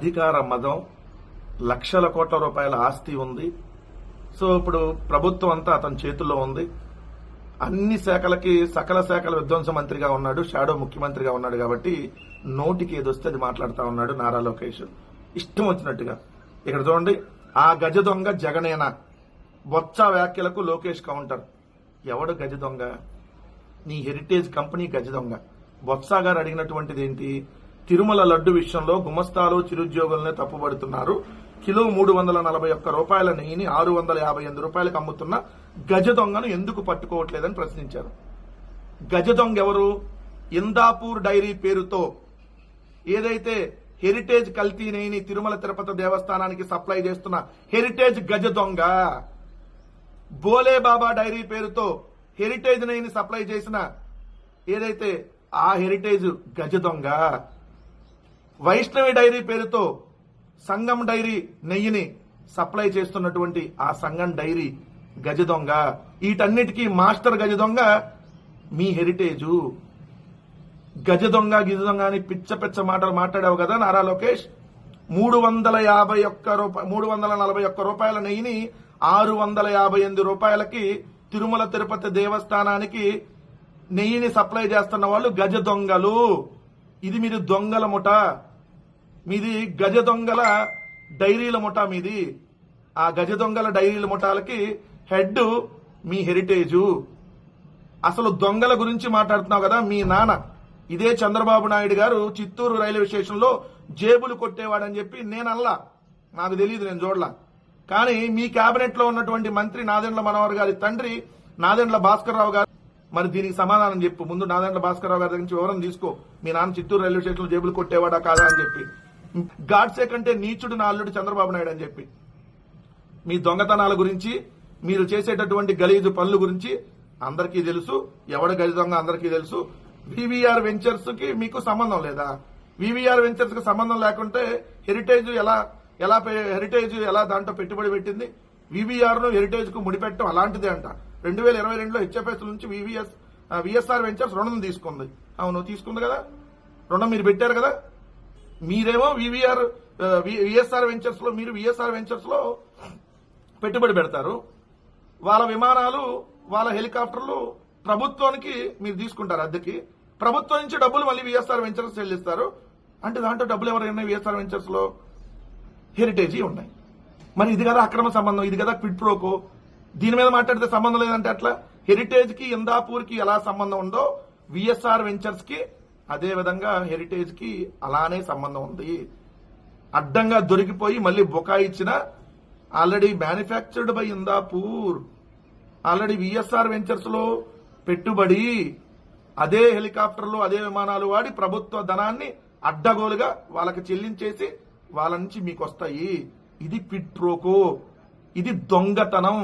అధికార మదం, లక్షల కోట్ల రూపాయల ఆస్తి ఉంది. సో ఇప్పుడు ప్రభుత్వం అంతా అతని చేతుల్లో ఉంది. అన్ని శాఖలకి సకల శాఖల విధ్వంస మంత్రిగా ఉన్నాడు, షాడో ముఖ్యమంత్రిగా ఉన్నాడు. కాబట్టి నోటికి ఏదొస్తే అది మాట్లాడుతూ ఉన్నాడు నారా లోకేష్ ఇష్టం వచ్చినట్టుగా. ఇక్కడ చూడండి, ఆ గజ దొంగ జగనేనా? బొత్స వ్యాఖ్యలకు లోకేష్ కౌంటర్. ఎవడు గజ దొంగ? నీ హెరిటేజ్ కంపెనీ గజ దొంగ. బొత్స గారు అడిగినటువంటిది ఏంటి? తిరుమల లడ్డు విషయంలో గుమస్తాలు చిరుద్యోగులనే తప్పుబడుతున్నారు. కిలో 341 రూపాయల నెయ్యిని 658 రూపాయలకు అమ్ముతున్న గజ దొంగను ఎందుకు పట్టుకోవట్లేదని ప్రశ్నించారు. గజ దొంగ ఎవరు? ఇందాపూర్ డైరీ పేరుతో ఏదైతే హెరిటేజ్ కల్తీ నెయ్యిని తిరుమల తిరుపతి దేవస్థానానికి సప్లై చేస్తున్న హెరిటేజ్ గజ దొంగ. బోలే బాబా డైరీ పేరుతో హెరిటేజ్ నెయ్యిని సప్లై చేసిన ఏదైతే ఆ హెరిటేజ్ గజ దొంగ. వైష్ణవి డైరీ పేరుతో సంగం డైరీ నెయ్యిని సప్లై చేస్తున్నటువంటి ఆ సంగం డైరీ గజ దొంగ. వీటన్నిటికీ మాస్టర్ గజ దొంగ మీ హెరిటేజు. గజ దొంగ గిజ దొంగ అని పిచ్చ పిచ్చ మాటలు మాట్లాడావు కదా నారా లోకేష్. 341 రూపాయల నెయ్యిని 658 రూపాయలకి తిరుమల తిరుపతి దేవస్థానానికి నెయ్యిని సప్లై చేస్తున్న వాళ్ళు గజ దొంగలు. ఇది మీరు దొంగల ముఠ, మీది గజ దొంగల డైరీల ముఠ మీది. ఆ గజ దొంగల డైరీల ముఠాలకి హెడ్ మీ హెరిటేజు. అసలు దొంగల గురించి మాట్లాడుతున్నావు కదా మీ నాన్న. ఇదే చంద్రబాబు నాయుడు గారు చిత్తూరు రైల్వే స్టేషన్ లో జేబులు కొట్టేవాడని చెప్పి నేనల్లా, నాకు తెలియదు, నేను చూడలా. కానీ మీ కేబినెట్ లో ఉన్నటువంటి మంత్రి నాదెండ్ల మనోహర్ గారి తండ్రి నాదెండ్ల భాస్కర్ రావు గారు, మరి దీనికి సమాధానం చెప్పు. ముందు నాదెండ్ల భాస్కర్ రావు గారి నుంచి వివరం తీసుకో. మీ నాన్న చిత్తూరు రైల్వే స్టేషన్ లో జేబులు కొట్టేవాడా కాదా అని చెప్పి. గాడ్సే కంటే నీచుడు నా అల్లుడు చంద్రబాబు నాయుడు అని చెప్పి. మీ దొంగతనాల గురించి, మీరు చేసేటటువంటి గలీజు పనుల గురించి అందరికీ తెలుసు. ఎవడ గజ దొంగ అందరికీ తెలుసు. వివిఆర్ వెంచర్స్ కి మీకు సంబంధం లేదా? వివిఆర్ వెంచర్స్ కి సంబంధం లేకుంటే హెరిటేజ్ ఎలా దాంట్లో పెట్టుబడి పెట్టింది? వివిఆర్ ను హెరిటేజ్ కు ముడిపెట్టడం అలాంటిదే అంట. 2022లో హెచ్ఎఫ్ఎస్ నుంచి విఎస్ఆర్ వెంచర్స్ రుణం తీసుకుంది. అవును, తీసుకుంది కదా. రుణం మీరు పెట్టారు కదా. మీరేమో విఎస్ఆర్ వెంచర్స్ లో, మీరు విఎస్ఆర్ వెంచర్స్ లో పెట్టుబడి పెడతారు. వాళ్ళ విమానాలు, వాళ్ళ హెలికాప్టర్లు ప్రభుత్వానికి మీరు తీసుకుంటారు అద్దెకి. ప్రభుత్వం నుంచి డబ్బులు మళ్ళీ విఎస్ఆర్ వెంచర్స్ చెల్లిస్తారు. అంటే దాంట్లో డబ్బులు ఎవరైనా విఎస్ఆర్ వెంచర్స్ లో హెరిటేజీ ఉన్నాయి. మరి ఇది కదా అక్రమ సంబంధం, ఇది కదా క్విడ్ ప్రోకో. దీని మీద మాట్లాడితే సంబంధం లేదంటే అట్లా. హెరిటేజ్ కి ఇందాపూర్ కి ఎలా సంబంధం ఉందో విఎస్ఆర్ వెంచర్స్ కి అదే విధంగా హెరిటేజ్ కి అలానే సంబంధం ఉంది. అడ్డంగా దొరికిపోయి మళ్ళీ బొకాయిచ్చిన already manufactured by Indapur, already VSR Ventures లో పెట్టుబడి, అదే హెలికాప్టర్లు, అదే విమానాలు వాడి ప్రభుత్వ ధనాన్ని అడ్డగోలుగా వాళ్ళకి చెల్లించేసి వాళ్ళ నుంచి మీకు వస్తాయి. ఇది క్విడ్ ప్రోకో, ఇది దొంగతనం.